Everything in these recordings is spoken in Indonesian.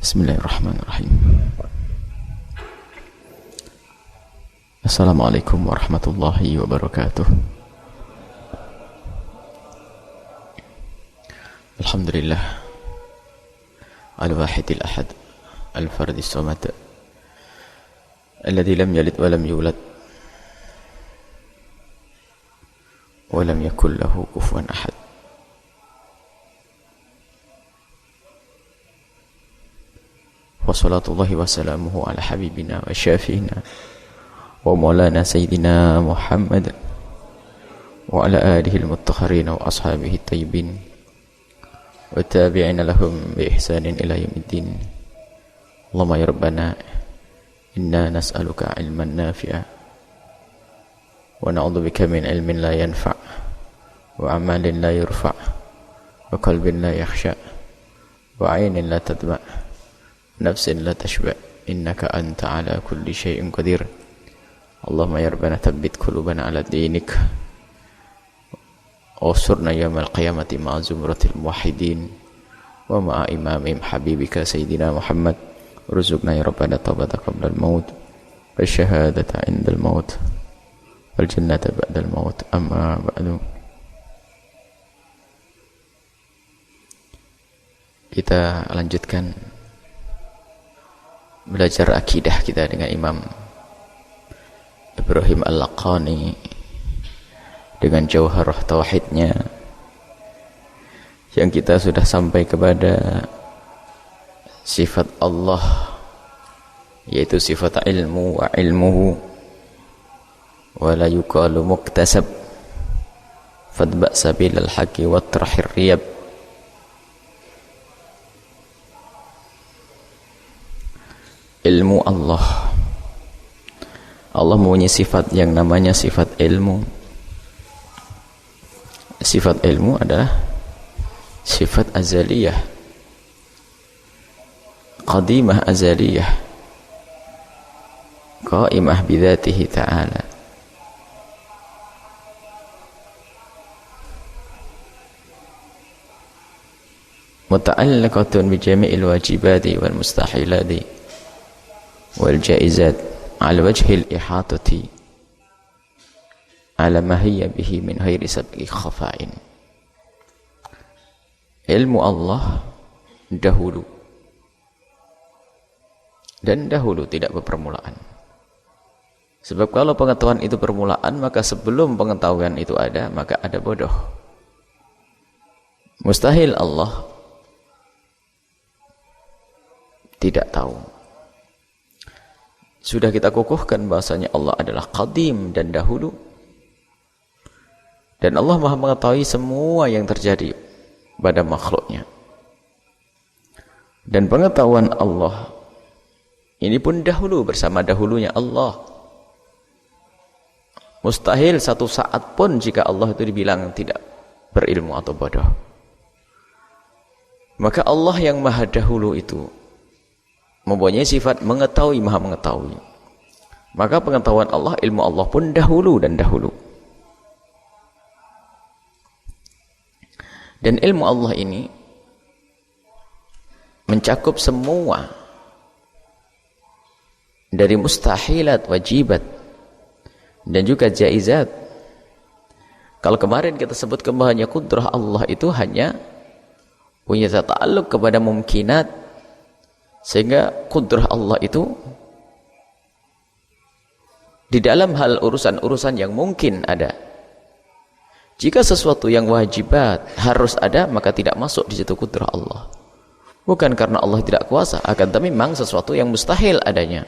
Bismillahirrahmanirrahim. Assalamualaikum warahmatullahi wabarakatuh. Alhamdulillah al-wahidil ahad al-fardis samad alladzi lam yalid wa lam yulad wa lam yakul lahu kufuwan ahad. Wa salatullahi wa salamuhu ala habibina wa syafi'ina wa maulana sayyidina Muhammad wa ala alihi al-mutahharin wa ashabihi at-tayyibin wa tabi'ina lahum bi ihsanin ila yaumiddin. Allahumma ya rabbana inna nas'aluka ilman nafi'a wa na'udzubika min ilmin la yanfa' wa amalin la yurfa' wa qalbin la yakhsha wa 'ainin la tadma' nafsin la tashba' innaka anta ala kulli syai'in qadir. Allahumma ya rabbana thabbit qulubana ala dinik wa surna yawmal qiyamati ma'a zumratil muwahhidin wa ma'a imamim habibika sayyidina Muhammad. Ruzukna ya rabbana taubata qabla al-maut wa syahadata 'inda al-maut wal jannata ba'da al-maut. Amma ba'du. Kita lanjutkan belajar akidah kita dengan Imam Ibrahim Al-Laqani dengan jauharah tauhidnya, yang kita sudah sampai kepada sifat Allah, yaitu sifat ilmu wa ilmuhu wa la yuqalu muktasab fadba' sabilal haqqi wa trahir riyab. Ilmu Allah. Allah mempunyai sifat yang namanya sifat ilmu. Sifat ilmu adalah sifat azaliyah, qadimah azaliyah, qaimah bidzatihi ta'ala. Muta'alliqatun bi jami'il wajibati wal mustahilati wal jaizat ala wajhil ihatati ala ma hiya bihi min ghairi sabqi khafa'in. Ilmu Allah dahulu, dan dahulu tidak berpermulaan. Sebab kalau pengetahuan itu permulaan, maka sebelum pengetahuan itu ada, maka ada bodoh. Mustahil Allah tidak tahu. Sudah kita kukuhkan bahasanya Allah adalah qadim dan dahulu, dan Allah maha mengetahui semua yang terjadi pada makhluknya. Dan pengetahuan Allah ini pun dahulu bersama dahulunya Allah. Mustahil satu saat pun jika Allah itu dibilang tidak berilmu atau bodoh. Maka Allah yang maha dahulu itu mempunyai sifat mengetahui, maha mengetahui. Maka pengetahuan Allah, ilmu Allah pun dahulu dan dahulu. Dan ilmu Allah ini mencakup semua, dari mustahilat, wajibat, dan juga jaizat. Kalau kemarin kita sebut bahwa kudrah Allah itu hanya punya ta'alluq kepada mumkinat, sehingga kudrah Allah itu di dalam hal urusan-urusan yang mungkin ada. Jika sesuatu yang wajibat harus ada, maka tidak masuk di situ kudrah Allah. Bukan karena Allah tidak kuasa, akan tapi memang sesuatu yang mustahil adanya.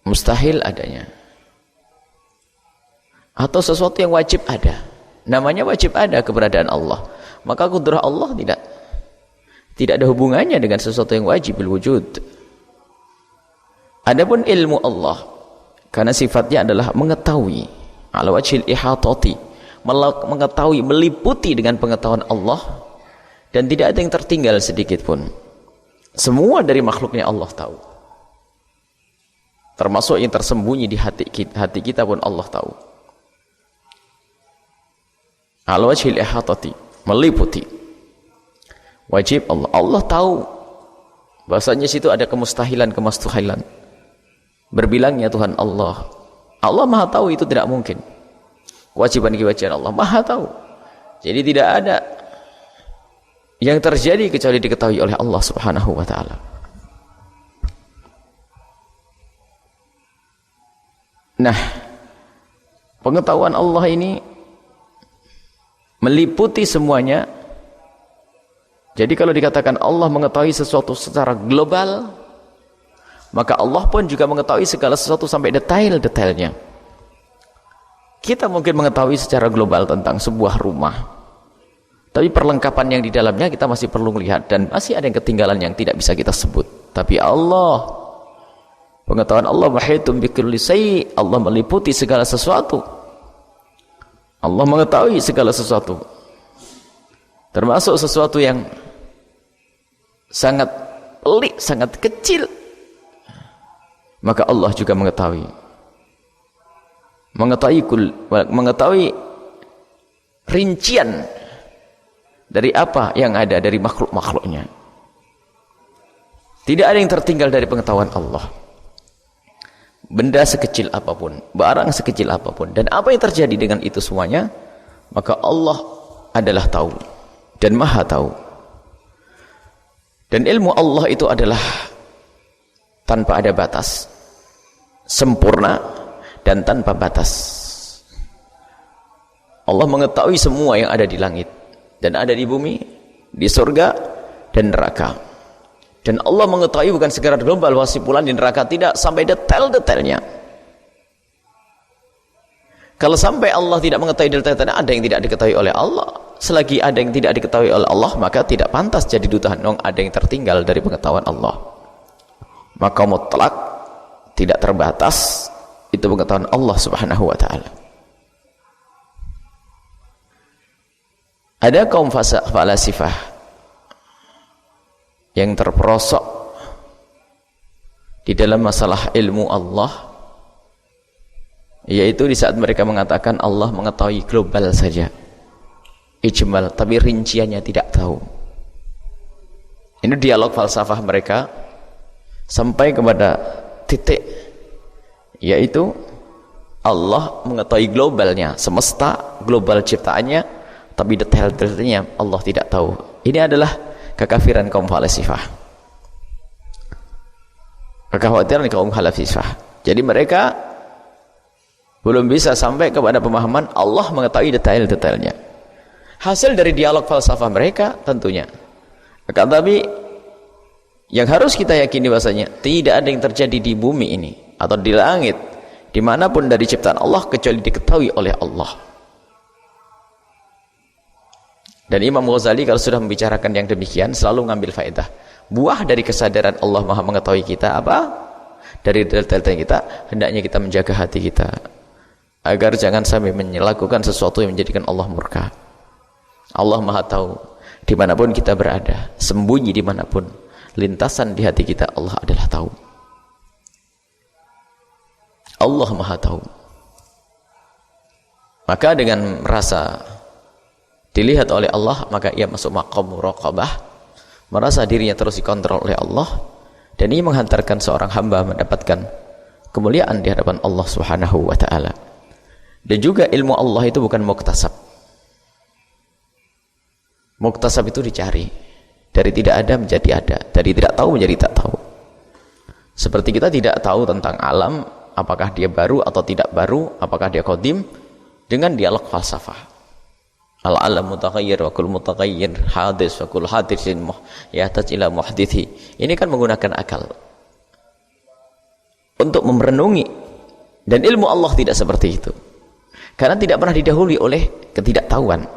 Mustahil adanya. Atau sesuatu yang wajib ada. Namanya wajib ada keberadaan Allah. Maka kudrah Allah tidak ada hubungannya dengan sesuatu yang wajib wujud. Adapun ilmu Allah, karena sifatnya adalah mengetahui, ala wajhil ihatati, mengetahui, meliputi dengan pengetahuan Allah, dan tidak ada yang tertinggal sedikit pun. Semua dari makhluknya Allah tahu, termasuk yang tersembunyi di hati kita pun Allah tahu. Ala wajhil ihatati, meliputi. Wajib Allah. Allah tahu bahasanya situ ada kemustahilan, kemastuhilan. Berbilangnya Tuhan Allah. Allah Maha tahu itu tidak mungkin. Kewajiban-kewajiban Allah Maha tahu. Jadi tidak ada yang terjadi kecuali diketahui oleh Allah Subhanahu wa taala. Nah, pengetahuan Allah ini meliputi semuanya. Jadi kalau dikatakan Allah mengetahui sesuatu secara global, maka Allah pun juga mengetahui segala sesuatu sampai detail-detailnya. Kita mungkin mengetahui secara global tentang sebuah rumah, tapi perlengkapan yang di dalamnya kita masih perlu melihat, dan masih ada yang ketinggalan yang tidak bisa kita sebut. Tapi Allah, pengetahuan Allah mahitum bikulli syai', Allah meliputi segala sesuatu. Allah mengetahui segala sesuatu, termasuk sesuatu yang sangat pelik, sangat kecil, maka Allah juga mengetahui. Mengetahui rincian dari apa yang ada dari makhluk-makhluknya. Tidak ada yang tertinggal dari pengetahuan Allah. Benda sekecil apapun, barang sekecil apapun, dan apa yang terjadi dengan itu semuanya, maka Allah adalah tahu dan Maha tahu. Dan ilmu Allah itu adalah tanpa ada batas, sempurna dan tanpa batas. Allah mengetahui semua yang ada di langit dan ada di bumi, di surga dan neraka. Dan Allah mengetahui bukan sekedar global wasipulan di neraka, tidak, sampai detail-detailnya. Kalau sampai Allah tidak mengetahui detail-detailnya, ada yang tidak diketahui oleh Allah. Selagi ada yang tidak diketahui oleh Allah, maka tidak pantas jadi duta. Ada yang tertinggal dari pengetahuan Allah. Maka mutlak, tidak terbatas, itu pengetahuan Allah Subhanahu wa ta'ala. Ada kaum falasifah yang terperosok di dalam masalah ilmu Allah, yaitu di saat mereka mengatakan Allah mengetahui global saja, ijmal, tapi rinciannya tidak tahu. Ini dialog falsafah mereka sampai kepada titik, yaitu Allah mengetahui globalnya, semesta, global ciptaannya, tapi detail-detailnya Allah tidak tahu. Ini adalah kekafiran kaum falasifah, kekhawatiran kaum falasifah. Jadi mereka belum bisa sampai kepada pemahaman Allah mengetahui detail-detailnya. Hasil dari dialog falsafah mereka tentunya. Tapi yang harus kita yakini bahasanya tidak ada yang terjadi di bumi ini atau di langit dimanapun dari ciptaan Allah kecuali diketahui oleh Allah. Dan Imam Ghazali kalau sudah membicarakan yang demikian selalu mengambil faedah. Buah dari kesadaran Allah Maha mengetahui kita apa? Dari detail-detail kita, hendaknya kita menjaga hati kita agar jangan sampai melakukan sesuatu yang menjadikan Allah murka. Allah Maha tahu dimanapun kita berada, sembunyi dimanapun, lintasan di hati kita, Allah adalah tahu. Allah Maha tahu. Maka dengan merasa dilihat oleh Allah, maka ia masuk maqam muraqabah, merasa dirinya terus dikontrol oleh Allah, dan ini menghantarkan seorang hamba mendapatkan kemuliaan di hadapan Allah Subhanahu wa ta'ala. Dan juga ilmu Allah itu bukan muktasab. Muktasab itu dicari, dari tidak ada menjadi ada, dari tidak tahu menjadi tak tahu. Seperti kita tidak tahu tentang alam, apakah dia baru atau tidak baru, apakah dia qadim, dengan dialog falsafah. Al-alam mutaghayyir wa kull mutaghayyir hadis wa kull hadisin yahtaj ila muhdithi. Ini kan menggunakan akal untuk merenungi, dan ilmu Allah tidak seperti itu, karena tidak pernah didahului oleh ketidaktahuan.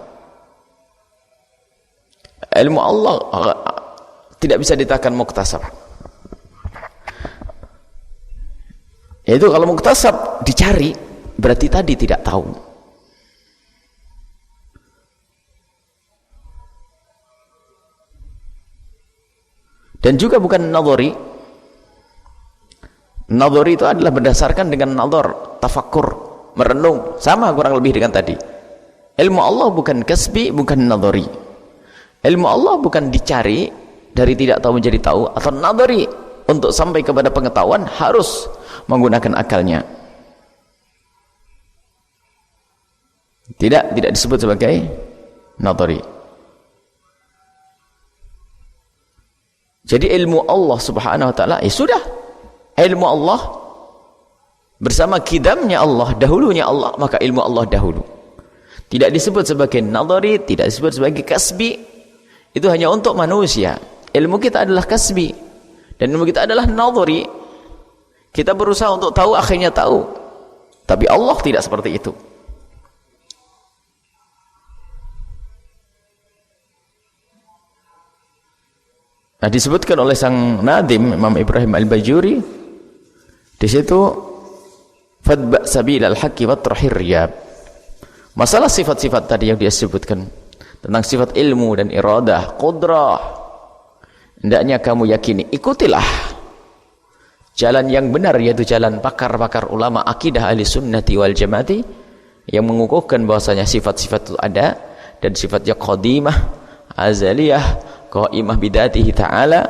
Ilmu Allah tidak bisa dikatakan muktasab. Yaitu kalau muktasab dicari, berarti tadi tidak tahu. Dan juga bukan nadhari. Nadhari itu adalah berdasarkan dengan nadhar, tafakkur, merenung, sama kurang lebih dengan tadi. Ilmu Allah bukan kasbi, bukan nadhari. Ilmu Allah bukan dicari dari tidak tahu menjadi tahu, atau nadhari, untuk sampai kepada pengetahuan harus menggunakan akalnya. Tidak disebut sebagai nadhari. Jadi ilmu Allah subhanahu wa ta'ala, sudah, ilmu Allah bersama kidamnya Allah, dahulunya Allah, maka ilmu Allah dahulu. Tidak disebut sebagai nadhari, tidak disebut sebagai kasbi. Itu hanya untuk manusia. Ilmu kita adalah kasbi, dan ilmu kita adalah nadhari. Kita berusaha untuk tahu, akhirnya tahu. Tapi Allah tidak seperti itu. Nah, disebutkan oleh sang nadim Imam Ibrahim Al-Bajuri di situ, fadba sabilal haqqi watrahir riyab. Masalah sifat-sifat tadi yang dia sebutkan tentang sifat ilmu dan iradah, qudrah, hendaknya kamu yakini, ikutilah jalan yang benar, yaitu jalan pakar-pakar ulama akidah ahli sunnati wal jamaati yang mengukuhkan bahwasanya sifat-sifat itu ada, dan sifatnya qadimah, azaliyah, qaimah bidatihi ta'ala,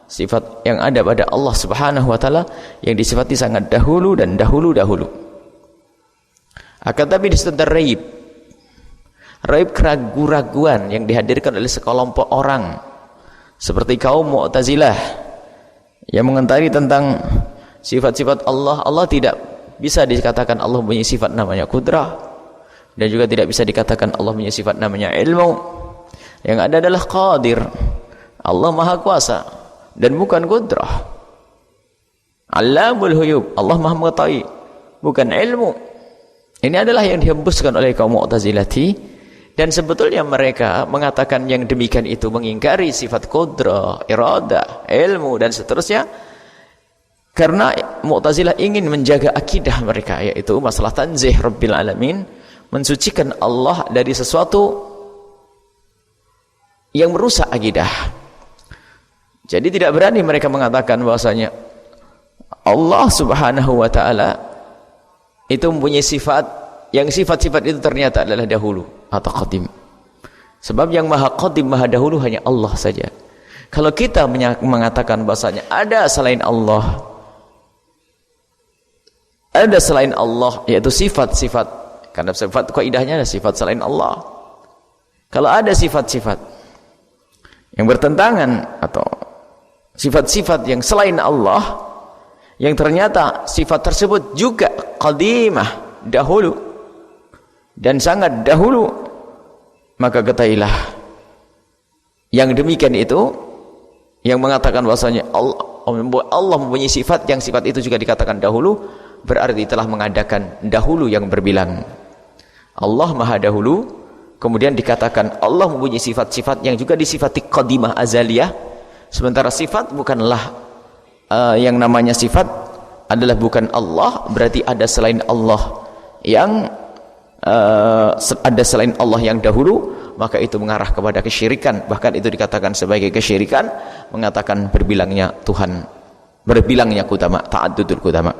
sifat yang ada pada Allah subhanahu wa ta'ala, yang disifati sangat dahulu dan dahulu-dahulu. Akan tapi di situ ada raib, keraguan-raguan yang dihadirkan oleh sekelompok orang seperti kaum Mu'tazilah yang mengentari tentang sifat-sifat Allah. Allah tidak bisa dikatakan Allah punya sifat namanya qudrah, dan juga tidak bisa dikatakan Allah punya sifat namanya ilmu. Yang ada adalah qadir, Allah maha kuasa, dan bukan qudrah. Allamul huyub, Allah maha mengetahui, bukan ilmu. Ini adalah yang dihembuskan oleh kaum Mu'tazilati, dan sebetulnya mereka mengatakan yang demikian itu mengingkari sifat qudrah, iradah, ilmu, dan seterusnya, karena Mu'tazilah ingin menjaga akidah mereka, yaitu masalah tanzih Rabbil Alamin, mensucikan Allah dari sesuatu yang merusak akidah. Jadi tidak berani mereka mengatakan bahwasanya Allah subhanahu wa ta'ala itu mempunyai sifat, yang sifat-sifat itu ternyata adalah dahulu atau qadim. Sebab yang maha qadim, maha dahulu hanya Allah saja. Kalau kita mengatakan bahwasanya ada selain Allah, yaitu sifat-sifat, karena sifat kaidahnya ada sifat selain Allah. Kalau ada sifat-sifat yang bertentangan atau sifat-sifat yang selain Allah, yang ternyata sifat tersebut juga qadimah, dahulu dan sangat dahulu, maka ketahuilah yang demikian itu, yang mengatakan bahwasanya Allah mempunyai sifat yang sifat itu juga dikatakan dahulu, berarti telah mengadakan dahulu yang berbilang. Allah maha dahulu, kemudian dikatakan Allah mempunyai sifat-sifat yang juga disifati qadimah, azaliyah, sementara sifat bukanlah yang namanya sifat adalah bukan Allah, berarti ada selain Allah yang ada selain Allah yang dahulu, maka itu mengarah kepada kesyirikan. Bahkan itu dikatakan sebagai kesyirikan, mengatakan berbilangnya Tuhan, berbilangnya kudama, ta'addudul kudama.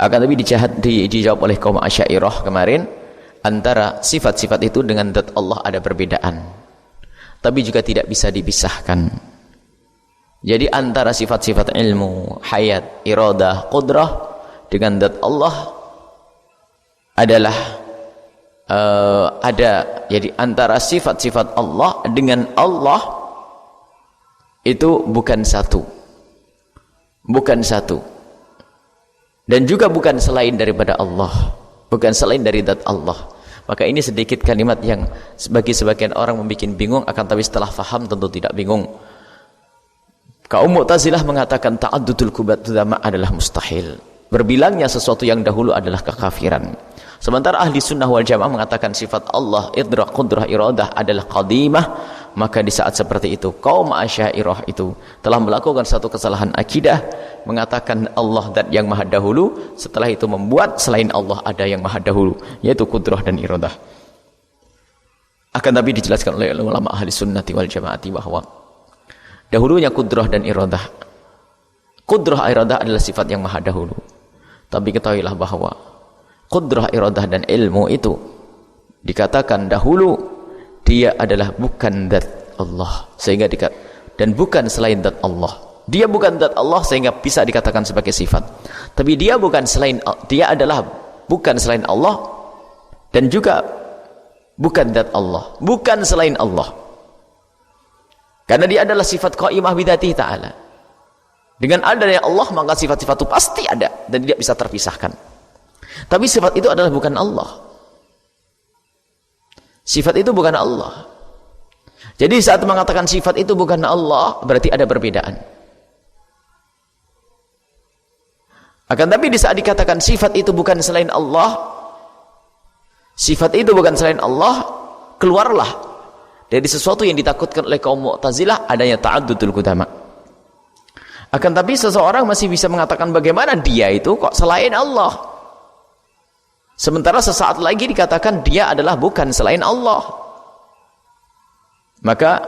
Akan tapi dijawab oleh kaum Asy'ariyah kemarin, antara sifat-sifat itu dengan zat Allah ada perbedaan, tapi juga tidak bisa dipisahkan. Jadi antara sifat-sifat ilmu, hayat, iradah, qudrah dengan zat Allah adalah ada. Jadi antara sifat-sifat Allah dengan Allah itu bukan satu, dan juga bukan selain daripada Allah, bukan selain dari zat Allah. Maka ini sedikit kalimat yang bagi sebagian orang membuat bingung, akan tapi setelah faham tentu tidak bingung. Kaum Mu'tazilah mengatakan ta'addudul qudama adalah mustahil, berbilangnya sesuatu yang dahulu adalah kekafiran. Sementara ahli sunnah wal jamaah mengatakan sifat Allah, idrak, qudrah, iradah adalah qadimah. Maka di saat seperti itu kaum Asy'ariyah itu telah melakukan satu kesalahan akidah, mengatakan Allah zat yang maha dahulu, setelah itu membuat selain Allah ada yang maha dahulu, yaitu qudrah dan iradah. Akan tapi dijelaskan oleh ulama ahli sunnati wal jamaati bahwa dahulunya qudrah dan iradah, qudrah iradah adalah sifat yang maha dahulu. Tapi ketahuilah bahwa qudrah iradah dan ilmu itu dikatakan dahulu dia adalah bukan zat Allah, sehingga dan bukan selain zat Allah. Dia bukan zat Allah sehingga bisa dikatakan sebagai sifat. Tapi dia adalah bukan selain Allah dan juga bukan zat Allah, bukan selain Allah. Karena dia adalah sifat qaimah bidzatihi ta'ala. Dengan adanya Allah maka sifat-sifat itu pasti ada dan tidak bisa terpisahkan. Tapi sifat itu adalah bukan Allah. Sifat itu bukan Allah. Jadi saat mengatakan sifat itu bukan Allah, berarti ada perbedaan. Akan tapi di saat dikatakan sifat itu bukan selain Allah, sifat itu bukan selain Allah, keluarlah dari sesuatu yang ditakutkan oleh kaum Mu'tazilah, adanya ta'addudul qudama. Akan tapi seseorang masih bisa mengatakan bagaimana dia itu kok selain Allah, sementara sesaat lagi dikatakan dia adalah bukan selain Allah. Maka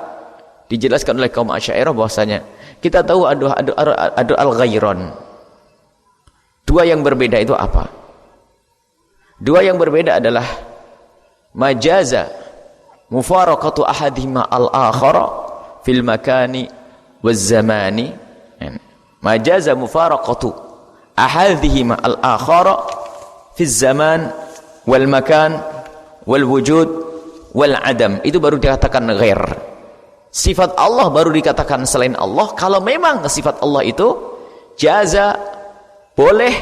dijelaskan oleh kaum Asy'ariyah bahwasanya kita tahu ada al-ghairon. Dua yang berbeda itu apa? Dua yang berbeda adalah majaza mufaraqatu ahadihima al-akhara fil makani waz zamani. Majaza mufaraqatu ahadihima al-akhara fil zaman wal makan wal wujud wal adam. Itu baru dikatakan ghair. Sifat Allah baru dikatakan selain Allah kalau memang sifat Allah itu jaza, boleh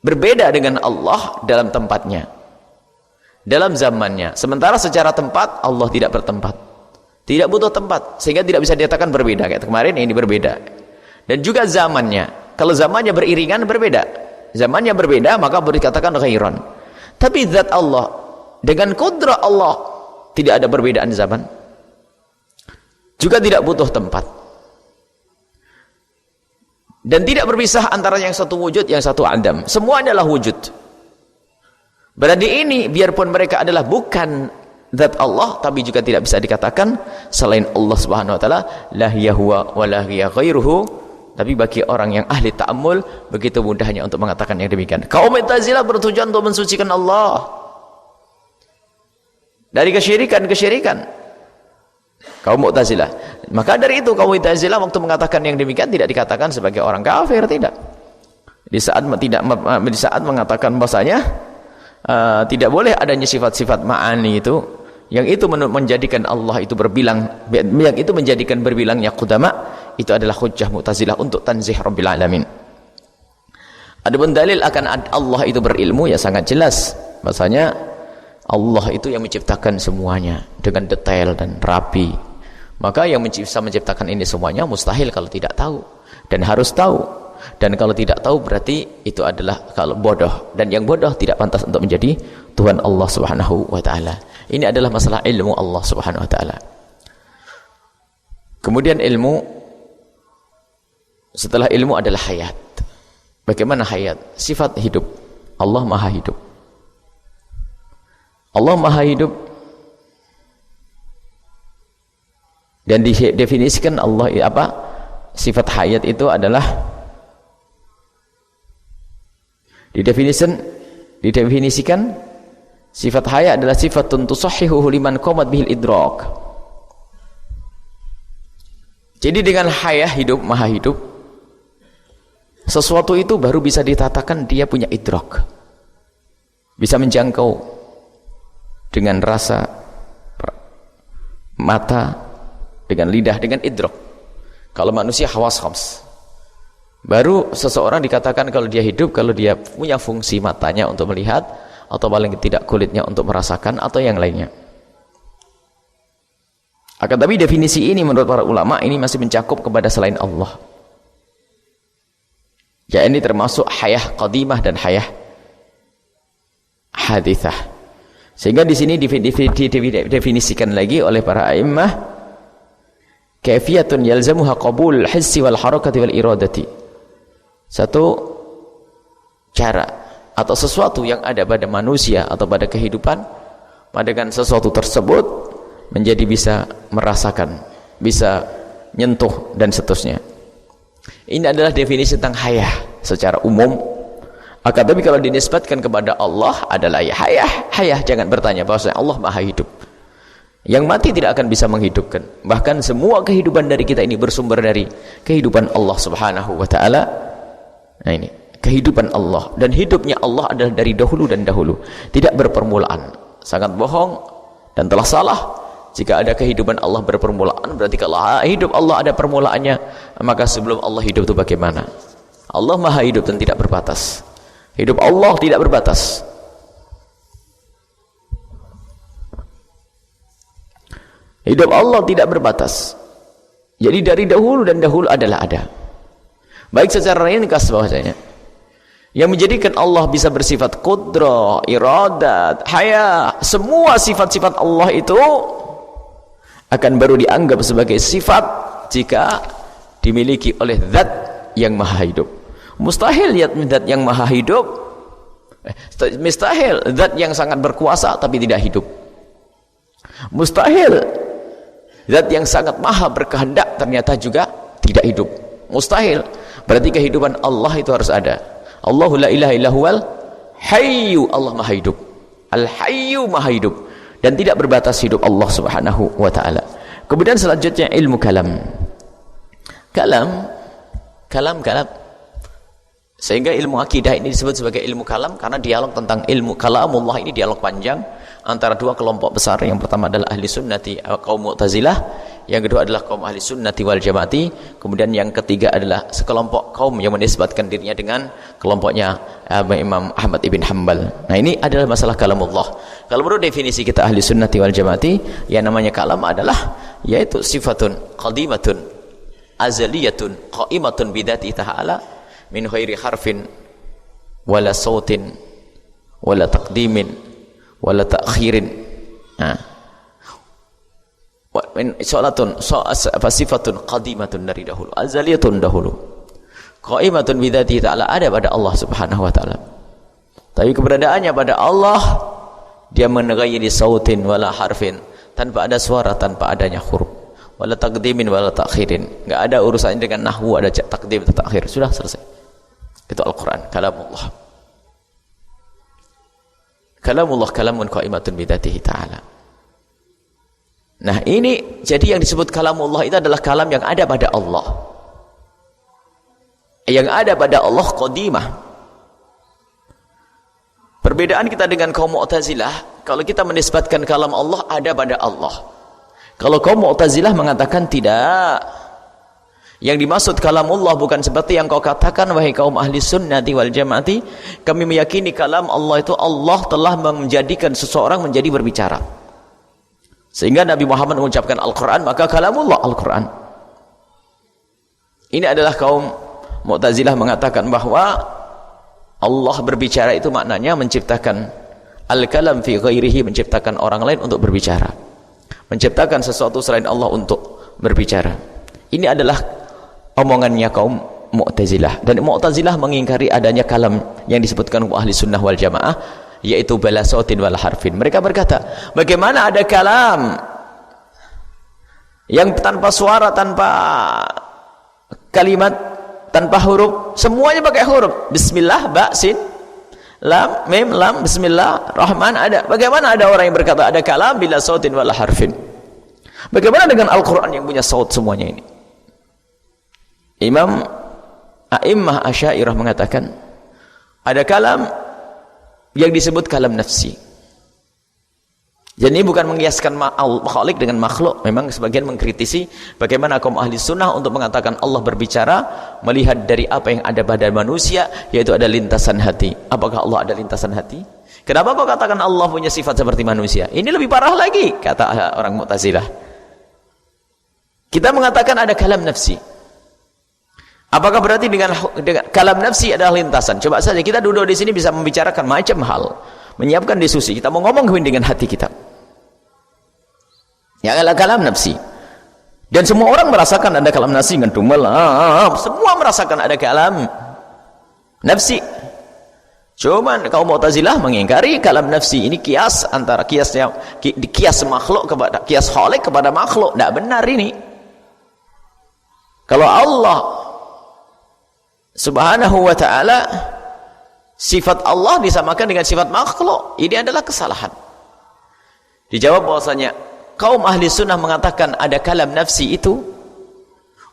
berbeda dengan Allah dalam tempatnya, dalam zamannya. Sementara secara tempat Allah tidak bertempat, tidak butuh tempat, sehingga tidak bisa dikatakan berbeda. Kayak kemarin ini berbeda. Dan juga zamannya, kalau zamannya beriringan berbeda, zamannya berbeda maka boleh dikatakan ghairan. Tapi zat Allah dengan kudrah Allah tidak ada perbedaan zaman, juga tidak butuh tempat. Dan tidak berpisah antara yang satu wujud, yang satu adam. Semua adalah wujud. Berarti ini, biarpun mereka adalah bukan zat Allah, tapi juga tidak bisa dikatakan selain Allah Subhanahu Wa Taala. La hiya huwa wa la hiya ghairuhu. Tapi bagi orang yang ahli ta'ammul, begitu mudahnya untuk mengatakan yang demikian. Kaum Mu'tazilah bertujuan untuk mensucikan Allah dari kesyirikan. Kaum Mu'tazilah. Maka dari itu kaum Mu'tazilah waktu mengatakan yang demikian tidak dikatakan sebagai orang kafir, tidak. Di saat mengatakan bahasanya tidak boleh adanya sifat-sifat ma'ani itu, yang itu menjadikan Allah itu berbilang, yang itu menjadikan berbilangnya qudama, itu adalah hujjah Mu'tazilah untuk tanzih Rabbil Alamin. Adapun dalil akan Allah itu berilmu, ya sangat jelas. Bahasanya Allah itu yang menciptakan semuanya dengan detail dan rapi. Maka yang bisa menciptakan ini semuanya mustahil kalau tidak tahu, dan harus tahu. Dan kalau tidak tahu berarti itu adalah kalau bodoh, dan yang bodoh tidak pantas untuk menjadi Tuhan Allah Subhanahu wa taala. Ini adalah masalah ilmu Allah Subhanahu wa taala. Kemudian ilmu, setelah ilmu adalah hayat. Bagaimana hayat? Sifat hidup. Allah Maha hidup. Allah Maha hidup. Dan didefinisikan Allah sifat hayat itu adalah didefinisikan sifat hayat adalah sifatun tusahhihu liman qamat bihil idrak. Jadi dengan hayah hidup, maha hidup, sesuatu itu baru bisa dikatakan dia punya idrak, bisa menjangkau dengan rasa mata, dengan lidah, dengan idrak. Kalau manusia hawas khams, baru seseorang dikatakan kalau dia hidup, kalau dia punya fungsi matanya untuk melihat, atau paling tidak kulitnya untuk merasakan, atau yang lainnya. Akan tapi definisi ini menurut para ulama ini masih mencakup kepada selain Allah. Ya, ini termasuk hayah qadimah dan hayah hadithah. Sehingga di sini didefinisikan lagi oleh para a'immah kaifiyatun yalzamuha qabul hissi wal harakati wal iradati. Satu cara atau sesuatu yang ada pada manusia atau pada kehidupan, dengan sesuatu tersebut menjadi bisa merasakan, bisa nyentuh dan seterusnya. Ini adalah definisi tentang hayah secara umum. Akan tapi kalau dinisbatkan kepada Allah adalah ya hayah, jangan bertanya bahwasanya Allah maha hidup. Yang mati tidak akan bisa menghidupkan. Bahkan semua kehidupan dari kita ini bersumber dari kehidupan Allah subhanahu wa ta'ala. Nah ini, kehidupan Allah. Dan hidupnya Allah adalah dari dahulu dan dahulu. Tidak berpermulaan. Sangat bohong dan telah salah. Jika ada kehidupan Allah berpermulaan, berarti kalau hidup Allah ada permulaannya, maka sebelum Allah hidup itu bagaimana? Allah maha hidup dan tidak berbatas. Hidup Allah tidak berbatas. Hidup Allah tidak berbatas. Jadi dari dahulu dan dahulu adalah ada. Baik secara ringkas bahwasanya yang menjadikan Allah bisa bersifat qudrah, iradat, haya, semua sifat-sifat Allah itu akan baru dianggap sebagai sifat jika dimiliki oleh zat yang maha hidup. Mustahil lihat zat yang maha hidup, mustahil zat yang sangat berkuasa tapi tidak hidup. Mustahil zat yang sangat maha berkehendak ternyata juga tidak hidup. Mustahil. Berarti kehidupan Allah itu harus ada. Allahu la ilaha illa huwal hayyu, Allah maha hidup. Al-hayyu maha hidup dan tidak berbatas hidup Allah subhanahu wa ta'ala. Kemudian selanjutnya ilmu kalam. Kalam. Sehingga ilmu akidah ini disebut sebagai ilmu kalam karena dialog tentang ilmu kalamullah ini dialog panjang antara dua kelompok besar. Yang pertama adalah ahli sunnati kaum mu'tazilah, yang kedua adalah kaum ahli sunnati wal jamaati, kemudian yang ketiga adalah sekelompok kaum yang menisbatkan dirinya dengan kelompoknya Imam Ahmad ibn Hanbal. Nah ini adalah masalah kalamullah. Kalau menurut definisi kita ahli sunnati wal jamaati, yang namanya kalam adalah yaitu sifatun qadimatun azaliyatun qaimatun bidati ta'ala min ghairi harfin wala sautin wala taqdimin wala ta'khirin. Sifatun qadimatun dari dahulu, azaliyatun dahulu, qaimatun bidzati ta'ala, ada pada Allah subhanahu wa ta'ala. Tapi keberadaannya pada Allah, dia menegayri sautin wala harfin, tanpa ada suara, tanpa adanya huruf, wala taqdimin wala ta'khirin, enggak ada urusannya dengan nahwu, ada takdim atau takhir, sudah selesai. Itu Al-Quran, kalamullah. Kalamullah kalamun qaimatun bidzatihi ta'ala. Nah ini jadi yang disebut kalamullah itu adalah kalam yang ada pada Allah, yang ada pada Allah qadimah. Perbedaan kita dengan kaum Mu'tazilah, kalau kita menisbatkan kalam Allah ada pada Allah. Kalau kaum Mu'tazilah mengatakan tidak, yang dimaksud kalamullah bukan seperti yang kau katakan wahai kaum ahli sunnati wal jamaati. Kami meyakini kalam Allah itu Allah telah menjadikan seseorang menjadi berbicara, sehingga Nabi Muhammad mengucapkan Al-Quran, maka kalamullah Al-Quran. Ini adalah kaum Mu'tazilah mengatakan bahwa Allah berbicara itu maknanya menciptakan al-kalam fi ghairihi, menciptakan orang lain untuk berbicara, menciptakan sesuatu selain Allah untuk berbicara. Ini adalah omongannya kaum Mu'tazilah. Dan Mu'tazilah mengingkari adanya kalam yang disebutkan ahli sunnah wal jamaah, yaitu bala sautin wal harfin. Mereka berkata, bagaimana ada kalam yang tanpa suara, tanpa kalimat, tanpa huruf, semuanya pakai huruf, bismillah, ba, sin, lam, mim, lam, bismillah, rahman, ada. Bagaimana ada orang yang berkata ada kalam bila sautin wal harfin? Bagaimana dengan Al-Quran yang punya saut semuanya ini? Imam A'immah Asy'ariyah mengatakan ada kalam yang disebut kalam nafsi. Jadi ini bukan mengiaskan khalik dengan makhluk. Memang sebagian mengkritisi bagaimana kaum ahli sunnah untuk mengatakan Allah berbicara melihat dari apa yang ada pada manusia, yaitu ada lintasan hati. Apakah Allah ada lintasan hati? Kenapa kau katakan Allah punya sifat seperti manusia? Ini lebih parah lagi, kata orang Mu'tazilah. Kita mengatakan ada kalam nafsi. Apakah berarti dengan kalam nafsi adalah lintasan? Coba saja kita duduk di sini bisa membicarakan macam hal, menyiapkan diskusi. Kita mau ngomong dengan hati kita. Ya adalah kalam nafsi. Dan semua orang merasakan ada kalam nafsi dengan tumal. Semua merasakan ada kalam nafsi. Cuman kaum Mu'tazilah mengingkari kalam nafsi. Ini kias antara kias makhluk kepada kias khalik kepada makhluk. Tidak benar ini. Kalau Allah Subhanahu wa ta'ala sifat Allah disamakan dengan sifat makhluk. Ini adalah kesalahan. Dijawab bahwasanya kaum ahli sunnah mengatakan ada kalam nafsi itu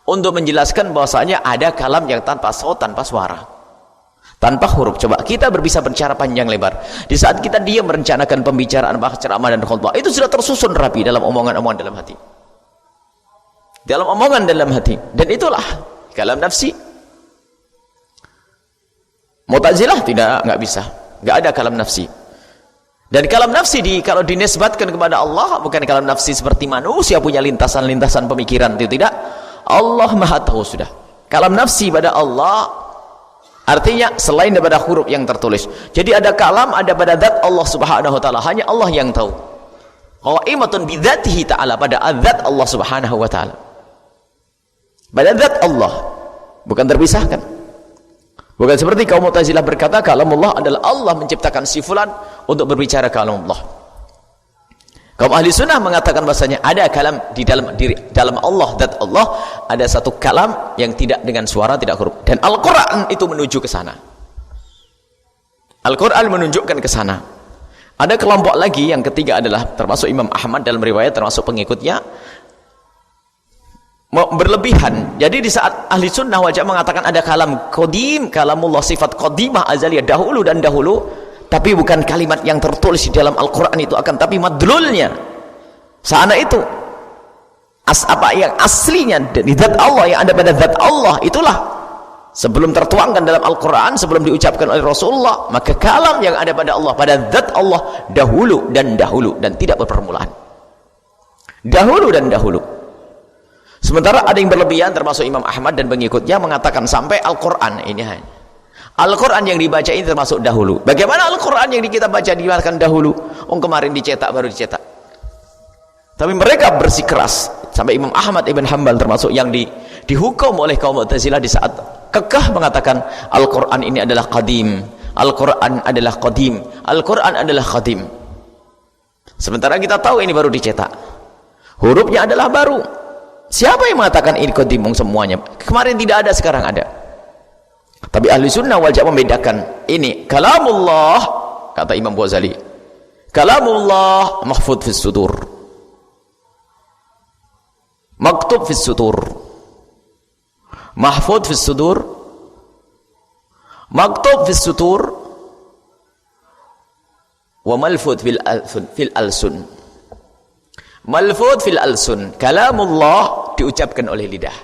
untuk menjelaskan bahwasanya ada kalam yang tanpa saut, tanpa suara, tanpa huruf. Coba kita bisa berbicara panjang lebar. Di saat kita diam merencanakan pembicaraan, bahas ceramah dan khutbah, itu sudah tersusun rapi dalam omongan-omongan dalam hati. Dalam omongan dalam hati. Dan itulah kalam nafsi. Mu'tazilah nggak bisa. Nggak ada kalam nafsi. Dan kalam nafsi kalau dinisbatkan kepada Allah, bukan kalam nafsi seperti manusia punya lintasan-lintasan pemikiran, itu tidak. Allah Maha tahu sudah. Kalam nafsi pada Allah artinya selain daripada huruf yang tertulis. Jadi ada kalam, ada pada zat Allah Subhanahu wa taala, hanya Allah yang tahu. Qaimatun bi dzatihi ta'ala, pada zat Allah Subhanahu wa taala. Pada zat Allah, bukan terpisahkan. Bukan seperti kaum Mu'tazilah berkata kalamullah adalah Allah menciptakan si fulan untuk berbicara kalamullah. Kaum ahli sunnah mengatakan bahasanya ada kalam di dalam Allah, zat Allah, ada satu kalam yang tidak dengan suara, tidak huruf. Dan Al-Quran itu menuju ke sana. Al-Quran menunjukkan ke sana. Ada kelompok lagi yang ketiga adalah termasuk Imam Ahmad dalam riwayat, termasuk pengikutnya, berlebihan. Jadi di saat ahli sunnah wal jamaah mengatakan ada kalam qadim, kalamullah sifat qadimah azaliyah, dahulu dan dahulu, tapi bukan kalimat yang tertulis di dalam Al-Quran itu, akan tapi madlulnya sana itu apa yang aslinya dari zat Allah, yang ada pada zat Allah itulah sebelum tertuangkan dalam Al-Quran, sebelum diucapkan oleh Rasulullah, maka kalam yang ada pada Allah, pada zat Allah dahulu dan tidak berpermulaan, dahulu dan dahulu. Sementara ada yang berlebihan termasuk Imam Ahmad dan pengikutnya mengatakan sampai Al-Quran ini hanya Al-Quran yang dibaca ini termasuk dahulu. Bagaimana Al-Quran yang kita baca dibacakan dahulu? Kemarin dicetak, baru dicetak. Tapi mereka bersikeras sampai Imam Ahmad ibn Hanbal termasuk yang dihukum oleh kaum Mu'tazilah di saat kekeh mengatakan Al-Quran ini adalah qadim, Al-Quran adalah qadim, Al-Quran adalah qadim. Sementara kita tahu ini baru dicetak, hurufnya adalah baru. Siapa yang mengatakan ini qadim? Semuanya kemarin tidak ada, sekarang ada. Tapi ahli sunnah wal jamaah membedakan ini kalamullah, kata Imam Ghazali, kalamullah mahfud fis sudur, maktub fis sudur, mahfud fis sudur, maktub fis sudur, wa malfud fil alsun. Malfud fil alsun, kalamullah diucapkan oleh lidah,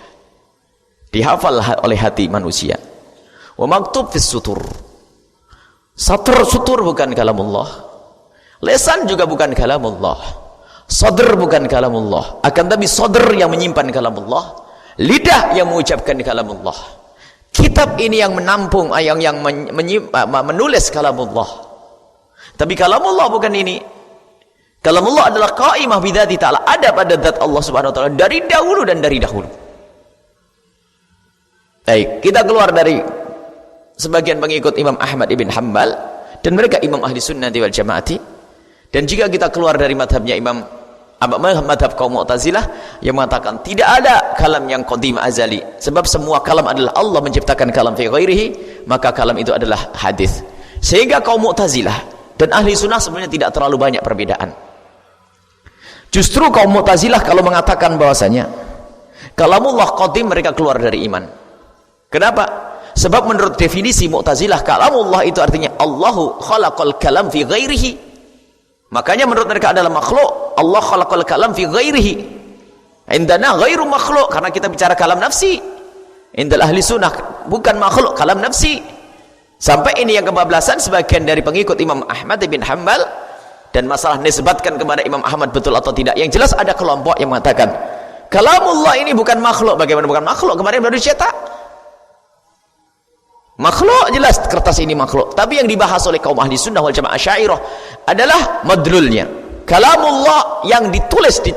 dihafal oleh hati manusia. Wa maktub fis sutur, satr sutur bukan kalamullah, lesan juga bukan kalamullah, sadr bukan kalamullah, akan tapi sadr yang menyimpan kalamullah, lidah yang mengucapkan kalamullah, kitab ini yang menampung yang menulis kalamullah. Tapi kalamullah bukan ini. Kalamullah adalah qaimah bidzati ta'ala, ada pada zat Allah Subhanahu wa taala dari dahulu dan dari dahulu. Baik, kita keluar dari sebagian pengikut Imam Ahmad ibn Hanbal dan mereka imam ahli sunnah wal jamaati, dan jika kita keluar dari madhabnya madhab kaum Mu'tazilah yang mengatakan tidak ada kalam yang qadim azali, sebab semua kalam adalah Allah menciptakan kalam fi ghairihi, maka kalam itu adalah hadis. Sehingga kaum Mu'tazilah dan ahli sunnah sebenarnya tidak terlalu banyak perbedaan. Justru kaum Mu'tazilah kalau mengatakan bahwasanya kalamullah qadim, mereka keluar dari iman. Kenapa? Sebab menurut definisi Mu'tazilah kalamullah itu artinya Allahu khalaqal kalam fi ghairihi. Makanya menurut mereka adalah makhluk. Allah khalaqal kalam fi ghairihi. Indana ghairu makhluk, karena kita bicara kalam nafsi. Indal ahli sunnah bukan makhluk, kalam nafsi. Sampai ini yang kebablasan sebagian dari pengikut Imam Ahmad bin Hanbal, dan masalah nisbatkan kepada Imam Ahmad betul atau tidak. Yang jelas ada kelompok yang mengatakan kalamullah ini bukan makhluk. Bagaimana bukan makhluk? Kemarin baru dicetak. Makhluk, jelas kertas ini makhluk. Tapi yang dibahas oleh kaum ahli sunnah wal jamaah Asy'ariyah adalah madlulnya. Kalamullah yang ditulis di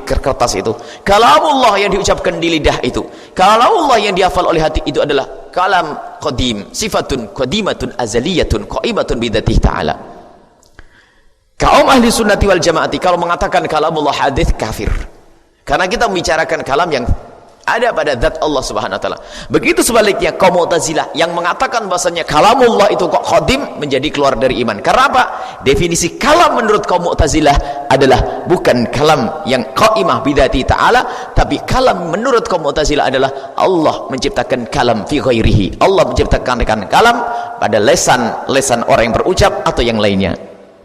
kertas itu, kalamullah yang diucapkan di lidah itu, kalamullah yang dihafal oleh hati itu adalah kalam qadim, sifatun qadimatun azaliyatun qaimatun bidzatihi ta'ala. Kaum ahli sunnati wal jamaati kalau mengatakan kalamullah hadis, kafir. Karena kita membicarakan kalam yang ada pada zat Allah Subhanahu wa taala. Begitu sebaliknya kaum Mu'tazilah yang mengatakan bahasanya kalamullah itu kok qadim, menjadi keluar dari iman. Karena apa? Definisi kalam menurut kaum Mu'tazilah adalah bukan kalam yang qaimah bidzati ta'ala, tapi kalam menurut kaum Mu'tazilah adalah Allah menciptakan kalam fi ghairihi. Allah menciptakan kalam pada lesan orang yang berucap atau yang lainnya.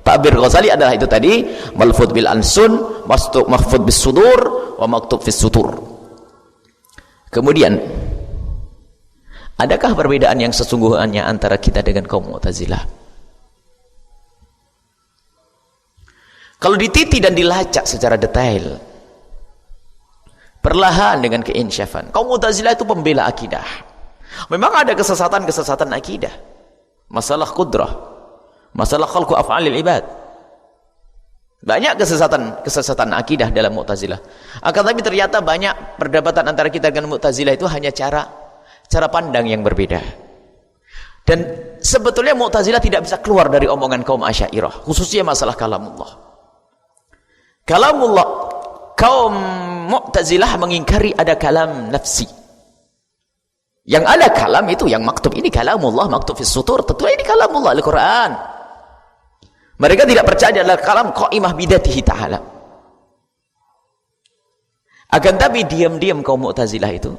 Ta'bir Ghazali adalah itu tadi, malfud bil ansun, mahfud bis sudur, wa maktub fis sutur. Kemudian, adakah perbedaan yang sesungguhnya antara kita dengan kaum Mu'tazilah? Kalau dititi dan dilacak secara detail, perlahan dengan keinsyafan, kaum Mu'tazilah itu pembela akidah. Memang ada kesesatan-kesesatan akidah, masalah kudrah, masalah khalqu af'alil ibad. Banyak kesesatan akidah dalam Mu'tazilah. Akan tapi ternyata banyak perdebatan antara kita dengan Mu'tazilah itu hanya cara pandang yang berbeda. Dan sebetulnya Mu'tazilah tidak bisa keluar dari omongan kaum Asy'ariyah, khususnya masalah kalamullah. Kalamullah, kaum Mu'tazilah mengingkari ada kalam nafsi. Yang ada kalam itu yang maktub ini kalamullah, maktub fis sutur, tentu ini kalamullah Al-Qur'an. Mereka tidak percaya adalah kalam qaimah bidzatihi ta'ala. Akan tapi diam-diam kaum Mu'tazilah itu,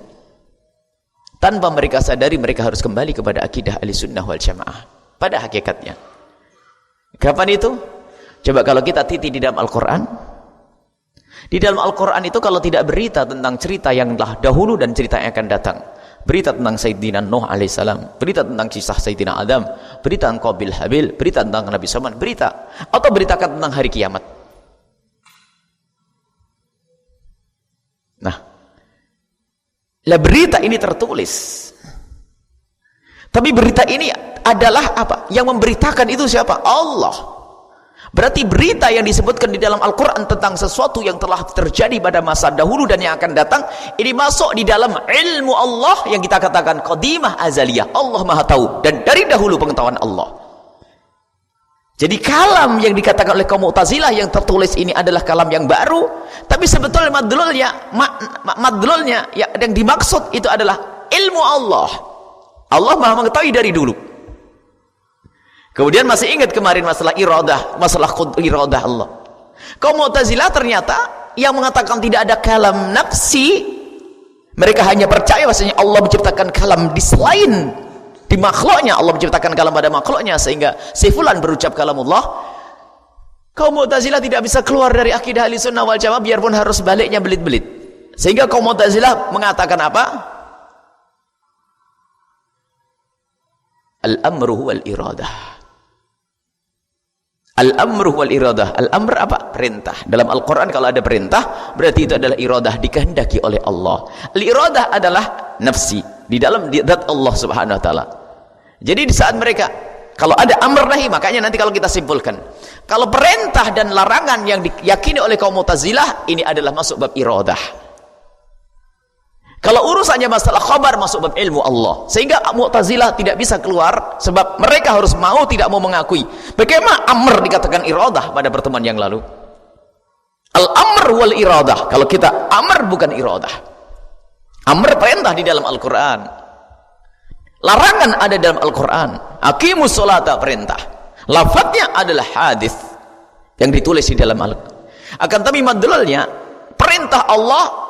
tanpa mereka sadari, mereka harus kembali kepada akidah Ahlussunnah wal Jamaah pada hakikatnya. Kapan itu? Coba kalau kita titi di dalam Al-Qur'an. Di dalam Al-Qur'an itu kalau tidak berita tentang cerita yang telah dahulu dan cerita yang akan datang, berita tentang Sayyidina Nuh alaihissalam, berita tentang kisah Sayyidina Adam, berita tentang Qabil Habil, berita tentang Nabi Sulaiman, berita, atau beritakan tentang hari kiamat. Nah, lah berita ini tertulis, tapi berita ini adalah apa? Yang memberitakan itu siapa? Allah. Berarti berita yang disebutkan di dalam Al-Quran tentang sesuatu yang telah terjadi pada masa dahulu dan yang akan datang, ini masuk di dalam ilmu Allah yang kita katakan qadimah azaliyah. Allah maha tahu dan dari dahulu pengetahuan Allah. Jadi kalam yang dikatakan oleh kaum Mu'tazilah yang tertulis ini adalah kalam yang baru, tapi sebetulnya madlulnya yang dimaksud itu adalah ilmu Allah. Allah maha mengetahui dari dulu. Kemudian masih ingat kemarin masalah iradah, masalah iradah Allah. Kaum Mu'tazilah ternyata yang mengatakan tidak ada kalam nafsi, mereka hanya percaya bahwasanya Allah menciptakan kalam di selain di makhluknya. Allah menciptakan kalam pada makhluknya sehingga si fulan berucap kalamullah. Kaum Mu'tazilah tidak bisa keluar dari akidah Ahlussunnah wal Jamaah biarpun harus baliknya belit-belit. Sehingga kaum Mu'tazilah mengatakan apa? Al-amru huwal iradah. Al-amru wal iradah. Al-amr apa? Perintah. Dalam Al-Quran kalau ada perintah, berarti itu adalah iradah, dikehendaki oleh Allah. Al-iradah adalah nafsi, di dalam zat Allah subhanahu wa ta'ala. Jadi di saat mereka, kalau ada amr nahi, makanya nanti kalau kita simpulkan, kalau perintah dan larangan yang diyakini oleh kaum Mu'tazilah, ini adalah masuk bab iradah. Kalau urusannya masalah khabar, masuk bab ilmu Allah. Sehingga Mu'tazilah tidak bisa keluar, sebab mereka harus mau tidak mau mengakui. Bagaimana amr dikatakan iradah pada pertemuan yang lalu? Al-amr wal iradah. Kalau kita amr bukan iradah. Amr perintah di dalam Al-Quran. Larangan ada dalam Al-Quran. Aqimus sholata perintah. Lafadznya adalah hadis yang ditulis di dalam Al-Quran. Akan tapi madlulnya, perintah Allah,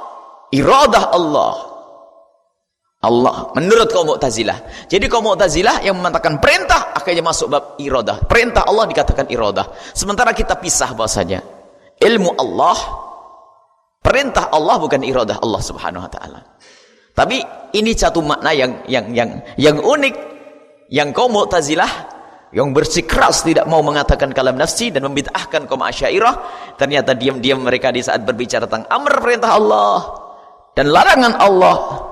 iradah Allah menurut kaum Mu'tazilah. Jadi kaum Mu'tazilah yang mengatakan perintah akhirnya masuk bab iradah. Perintah Allah dikatakan iradah. Sementara kita pisah bahasanya ilmu Allah, perintah Allah bukan iradah Allah subhanahu wa ta'ala. Tapi ini satu makna yang unik, yang kaum Mu'tazilah yang bersikeras tidak mau mengatakan kalam nafsi dan membid'ahkan kaum Asy'ariyah, ternyata diam-diam mereka di saat berbicara tentang amr perintah Allah dan larangan Allah,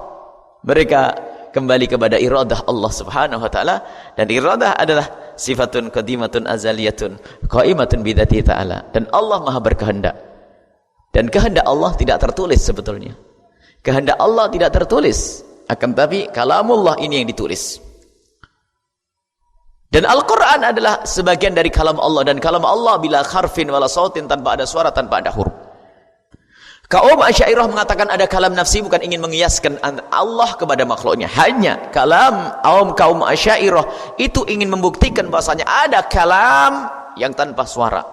mereka kembali kepada iradah Allah subhanahu wa ta'ala. Dan iradah adalah sifatun qadimatun azaliyatun qaimatun bidzati ta'ala. Dan Allah maha berkehendak, dan kehendak Allah tidak tertulis. Sebetulnya kehendak Allah tidak tertulis, akan tapi kalamullah ini yang ditulis. Dan Al-Quran adalah sebagian dari kalam Allah, dan kalam Allah bila harfin wala sautin, tanpa ada suara, tanpa ada huruf. Kaum Asy'ariyah mengatakan ada kalam nafsi, bukan ingin mengiaskan Allah kepada makhluknya. Hanya kaum Asy'ariyah itu ingin membuktikan bahwasanya ada kalam yang tanpa suara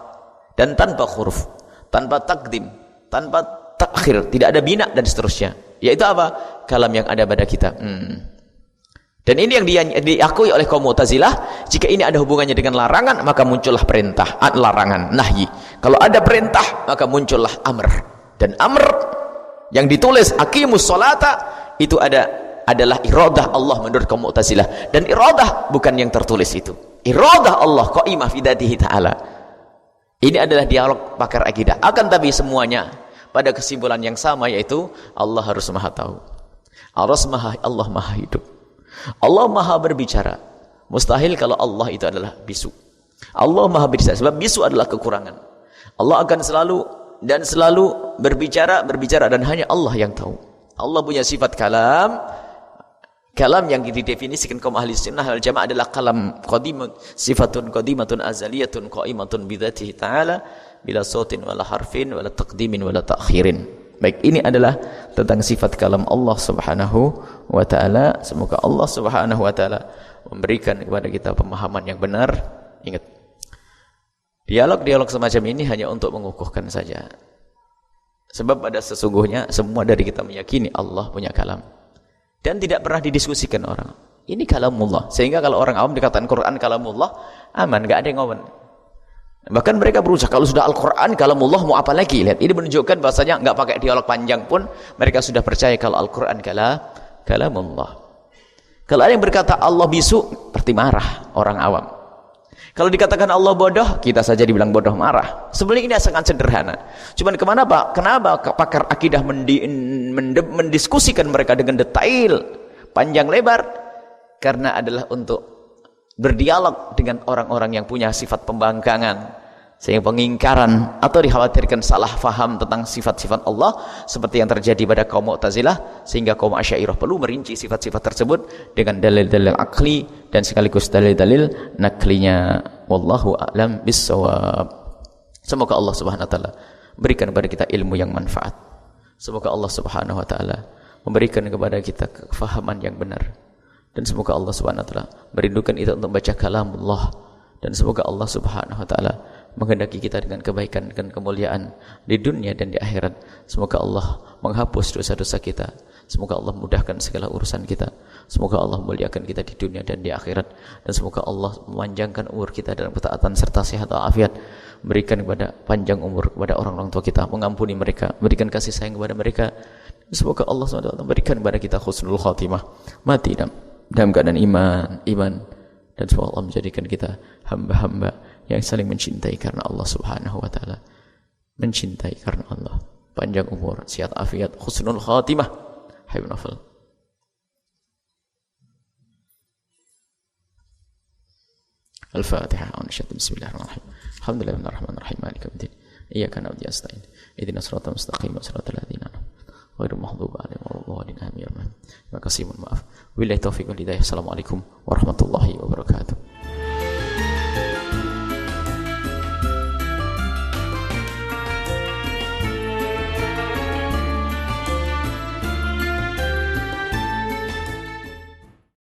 dan tanpa huruf, tanpa takdim, tanpa takhir, tidak ada bina dan seterusnya. Yaitu apa? Kalam yang ada pada kita. Dan ini yang diakui oleh kaum Mu'tazilah. Jika ini ada hubungannya dengan larangan, maka muncullah perintah, larangan, nahyi. Kalau ada perintah, maka muncullah amr. Dan amr yang ditulis aqimus sholata itu adalah iradah Allah menurut kaum Mu'tazilah. Dan iradah bukan yang tertulis itu. Iradah Allah qaimah fi dzatihi ta'ala. Ini adalah dialog pakar akidah. Akan tapi semuanya pada kesimpulan yang sama, yaitu Allah harus maha tahu. Allah maha hidup. Allah maha berbicara. Mustahil kalau Allah itu adalah bisu. Allah maha berbicara, sebab bisu adalah kekurangan. Allah akan selalu berbicara dan hanya Allah yang tahu. Allah punya sifat kalam. Kalam yang didefinisikan kaum ahli sunnah wal jamaah adalah kalam qadimun, sifatun qadimatun azaliyatun qaimatun bidzatihi ta'ala bila sautin wala harfin wala taqdimin wala ta'khirin. Baik, ini adalah tentang sifat kalam Allah Subhanahu wa taala. Semoga Allah Subhanahu wa taala memberikan kepada kita pemahaman yang benar. Ingat, dialog-dialog semacam ini hanya untuk mengukuhkan saja. Sebab pada sesungguhnya semua dari kita meyakini Allah punya kalam. Dan tidak pernah didiskusikan orang. Ini kalamullah. Sehingga kalau orang awam dikatakan Quran kalamullah, aman, enggak ada yang ngomong. Bahkan mereka berusaha, kalau sudah Al-Quran kalamullah mau apa lagi? Lihat, ini menunjukkan bahasanya enggak pakai dialog panjang pun mereka sudah percaya kalau Al-Quran kalamullah. Kalau ada yang berkata Allah bisu, berarti marah orang awam. Kalau dikatakan Allah bodoh, kita saja dibilang bodoh marah. Sebenarnya ini sangat sederhana. Cuman kenapa pakar akidah mendiskusikan mereka dengan detail, panjang lebar? Karena adalah untuk berdialog dengan orang-orang yang punya sifat pembangkangan, sehingga pengingkaran atau dikhawatirkan salah faham tentang sifat-sifat Allah seperti yang terjadi pada kaum Mu'tazilah, sehingga kaum Asy'ariyah perlu merinci sifat-sifat tersebut dengan dalil-dalil akli dan sekaligus dalil-dalil naklinya. Wallahu a'lam bissawab. Semoga Allah Subhanahu wa taala berikan kepada kita ilmu yang manfaat. Semoga Allah Subhanahu wa taala memberikan kepada kita kefahaman yang benar. Dan semoga Allah Subhanahu wa taala merindukan kita untuk baca kalamullah. Dan semoga Allah Subhanahu wa taala menghendaki kita dengan kebaikan dan kemuliaan di dunia dan di akhirat. Semoga Allah menghapus dosa-dosa kita. Semoga Allah mudahkan segala urusan kita. Semoga Allah muliakan kita di dunia dan di akhirat. Dan semoga Allah memanjangkan umur kita dalam ketaatan serta sehat walafiat. Berikan kepada panjang umur kepada orang-orang tua kita, mengampuni mereka, berikan kasih sayang kepada mereka. Semoga Allah SWT berikan kepada kita husnul khatimah, mati dalam keadaan iman. Dan semoga Allah menjadikan kita hamba-hamba yang saling mencintai karena Allah Subhanahu wa taala. Mencintai karena Allah. Panjang umur, sehat afiat, husnul khatimah. Hayyun afal. Al-Fatihah. Bismillahirrahmanirrahim. Alhamdulillahirrahmanirrahim. Maliki yaumiddin. Iyyaka na'budu wa nasta'in. Ihdinas siratal mustaqim, siratal ladzina an'amta ghairil maghdubi 'alaihim waladdallin. Amin. Terima kasih, mohon maaf. Wabillahi taufiq wal hidayah. Assalamualaikum warahmatullahi wabarakatuh.